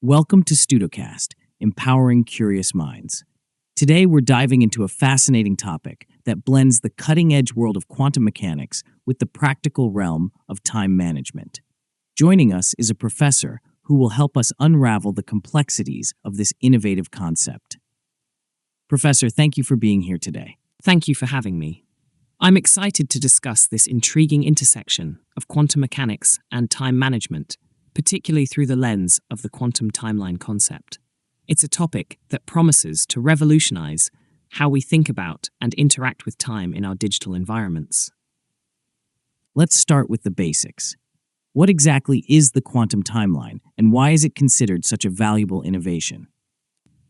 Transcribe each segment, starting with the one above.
Welcome to StudioCast, Empowering Curious Minds. Today we're diving into a fascinating topic that blends the cutting-edge world of quantum mechanics with the practical realm of time management. Joining us is a professor who will help us unravel the complexities of this innovative concept. Professor, thank you for being here today. Thank you for having me. I'm excited to discuss this intriguing intersection of quantum mechanics and time management, particularly through the lens of the quantum timeline concept. It's a topic that promises to revolutionize how we think about and interact with time in our digital environments. Let's start with the basics. What exactly is the quantum timeline, and why is it considered such a valuable innovation?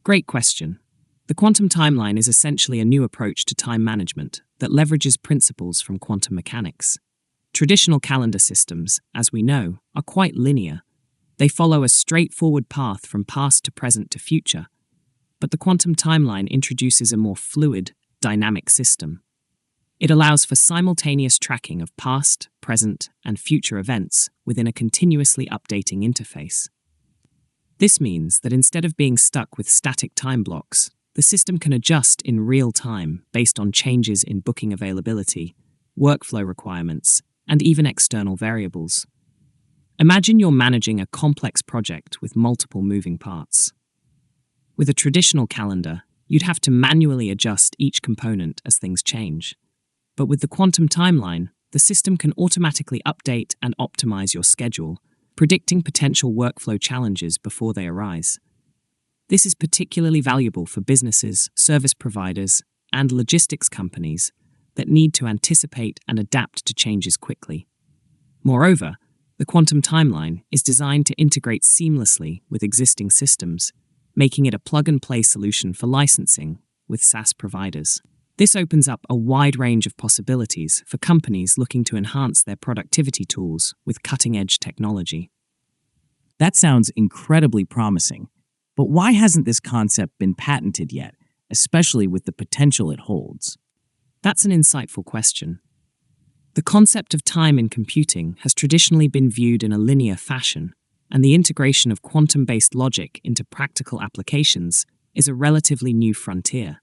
Great question. The quantum timeline is essentially a new approach to time management that leverages principles from quantum mechanics. Traditional calendar systems, as we know, are quite linear. They follow a straightforward path from past to present to future. But the quantum timeline introduces a more fluid, dynamic system. It allows for simultaneous tracking of past, present, and future events within a continuously updating interface. This means that instead of being stuck with static time blocks, the system can adjust in real time based on changes in booking availability, workflow requirements, and even external variables. Imagine you're managing a complex project with multiple moving parts. With a traditional calendar, you'd have to manually adjust each component as things change. But with the quantum timeline, the system can automatically update and optimize your schedule, predicting potential workflow challenges before they arise. This is particularly valuable for businesses, service providers, and logistics companies that need to anticipate and adapt to changes quickly. Moreover, the quantum timeline is designed to integrate seamlessly with existing systems, making it a plug-and-play solution for licensing with SaaS providers. This opens up a wide range of possibilities for companies looking to enhance their productivity tools with cutting-edge technology. That sounds incredibly promising. But why hasn't this concept been patented yet, especially with the potential it holds? That's an insightful question. The concept of time in computing has traditionally been viewed in a linear fashion, and the integration of quantum-based logic into practical applications is a relatively new frontier.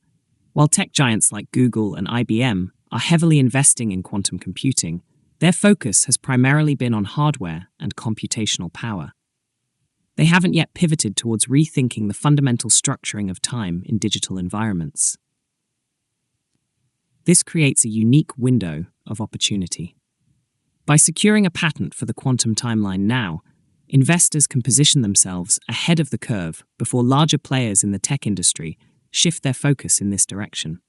While tech giants like Google and IBM are heavily investing in quantum computing, their focus has primarily been on hardware and computational power. They haven't yet pivoted towards rethinking the fundamental structuring of time in digital environments. This creates a unique window of opportunity. By securing a patent for the quantum timeline now, investors can position themselves ahead of the curve before larger players in the tech industry shift their focus in this direction.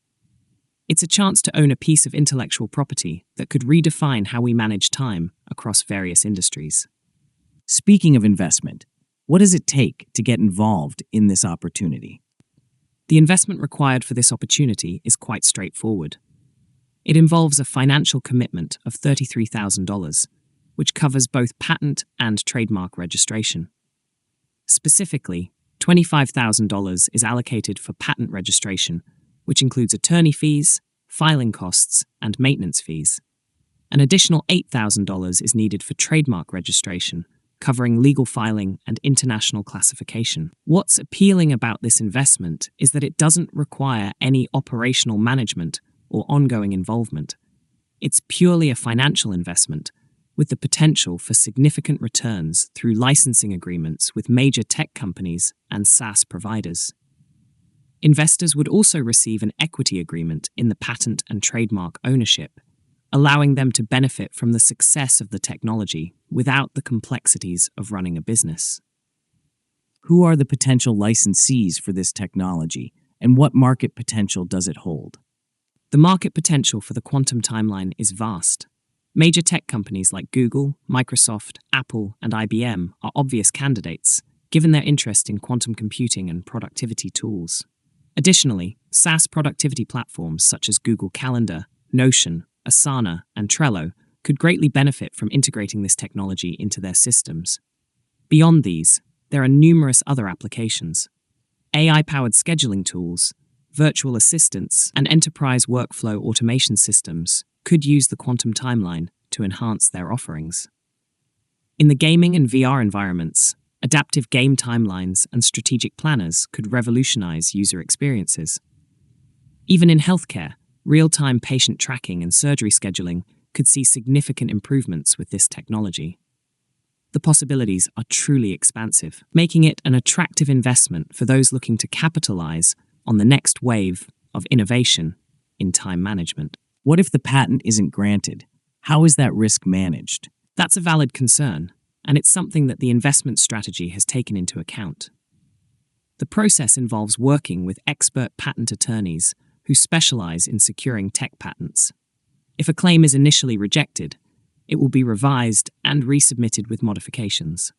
It's a chance to own a piece of intellectual property that could redefine how we manage time across various industries. Speaking of investment, what does it take to get involved in this opportunity? The investment required for this opportunity is quite straightforward. It involves a financial commitment of $33,000, which covers both patent and trademark registration. Specifically, $25,000 is allocated for patent registration, which includes attorney fees, filing costs, and maintenance fees. An additional $8,000 is needed for trademark registration, covering legal filing and international classification. What's appealing about this investment is that it doesn't require any operational management or ongoing involvement. It's purely a financial investment, with the potential for significant returns through licensing agreements with major tech companies and SaaS providers. Investors would also receive an equity agreement in the patent and trademark ownership, allowing them to benefit from the success of the technology without the complexities of running a business. Who are the potential licensees for this technology, and what market potential does it hold? The market potential for the quantum timeline is vast. Major tech companies like Google, Microsoft, Apple, and IBM are obvious candidates, given their interest in quantum computing and productivity tools. Additionally, SaaS productivity platforms such as Google Calendar, Notion, Asana, and Trello could greatly benefit from integrating this technology into their systems. Beyond these, there are numerous other applications. AI-powered scheduling tools, virtual assistants, and enterprise workflow automation systems could use the quantum timeline to enhance their offerings. In the gaming and VR environments, Adaptive game timelines and strategic planners could revolutionize user experiences. Even in healthcare, real-time patient tracking and surgery scheduling could see significant improvements with this technology. The possibilities are truly expansive, making it an attractive investment for those looking to capitalize on the next wave of innovation in time management. What if the patent isn't granted? How is that risk managed? That's a valid concern, and it's something that the investment strategy has taken into account. The process involves working with expert patent attorneys who specialize in securing tech patents. If a claim is initially rejected, it will be revised and resubmitted with modifications.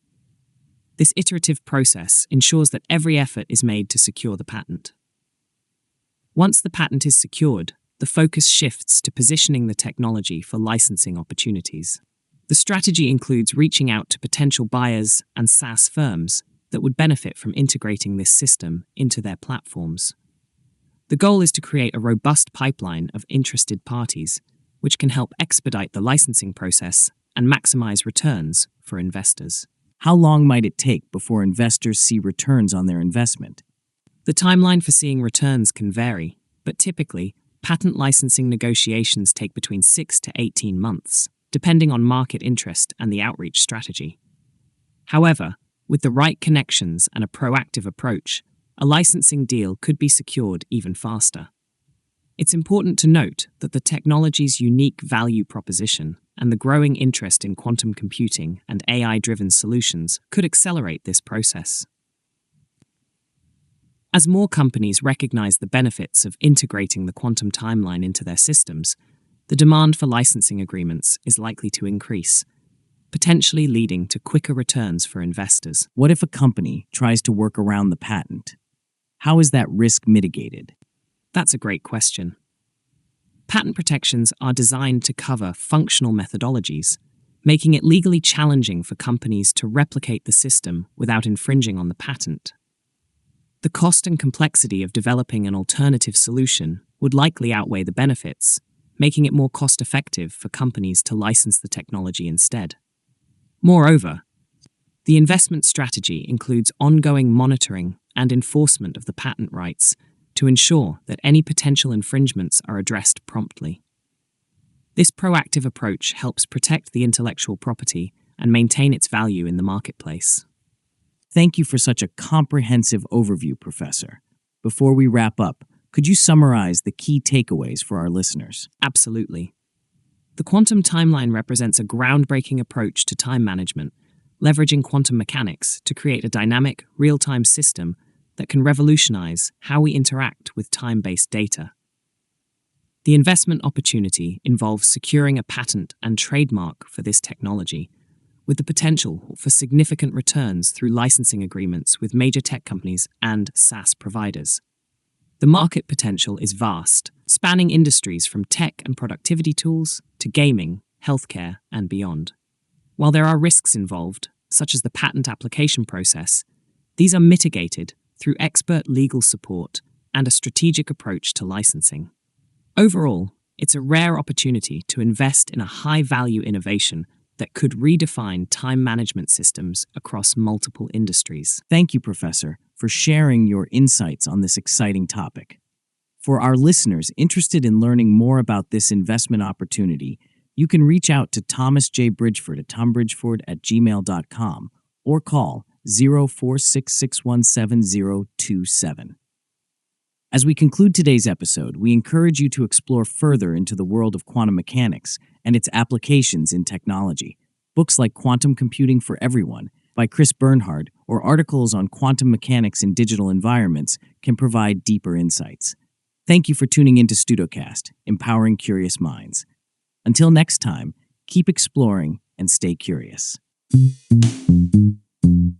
This iterative process ensures that every effort is made to secure the patent. Once the patent is secured, the focus shifts to positioning the technology for licensing opportunities. The strategy includes reaching out to potential buyers and SaaS firms that would benefit from integrating this system into their platforms. The goal is to create a robust pipeline of interested parties, which can help expedite the licensing process and maximize returns for investors. How long might it take before investors see returns on their investment? The timeline for seeing returns can vary, but typically, patent licensing negotiations take between 6 to 18 months, depending on market interest and the outreach strategy. However, with the right connections and a proactive approach, a licensing deal could be secured even faster. It's important to note that the technology's unique value proposition and the growing interest in quantum computing and AI-driven solutions could accelerate this process. As more companies recognize the benefits of integrating the quantum timeline into their systems, the demand for licensing agreements is likely to increase, potentially leading to quicker returns for investors. What if a company tries to work around the patent? How is that risk mitigated? That's a great question. Patent protections are designed to cover functional methodologies, making it legally challenging for companies to replicate the system without infringing on the patent. The cost and complexity of developing an alternative solution would likely outweigh the benefits, making it more cost-effective for companies to license the technology instead. Moreover, the investment strategy includes ongoing monitoring and enforcement of the patent rights to ensure that any potential infringements are addressed promptly. This proactive approach helps protect the intellectual property and maintain its value in the marketplace. Thank you for such a comprehensive overview, Professor. Before we wrap up, could you summarize the key takeaways for our listeners? Absolutely. The quantum timeline represents a groundbreaking approach to time management, leveraging quantum mechanics to create a dynamic, real-time system that can revolutionize how we interact with time-based data. The investment opportunity involves securing a patent and trademark for this technology, with the potential for significant returns through licensing agreements with major tech companies and SaaS providers. The market potential is vast, spanning industries from tech and productivity tools to gaming, healthcare, and beyond. While there are risks involved, such as the patent application process, these are mitigated through expert legal support and a strategic approach to licensing. Overall, it's a rare opportunity to invest in a high-value innovation that could redefine time management systems across multiple industries. Thank you, Professor, for sharing your insights on this exciting topic. For our listeners interested in learning more about this investment opportunity, you can reach out to Thomas J. Bridgeford at tombridgeford@gmail.com or call 046617027. As we conclude today's episode, we encourage you to explore further into the world of quantum mechanics and its applications in technology. Books like Quantum Computing for Everyone by Chris Bernhard or articles on quantum mechanics in digital environments can provide deeper insights. Thank you for tuning into StudioCast, empowering curious minds. Until next time, keep exploring and stay curious.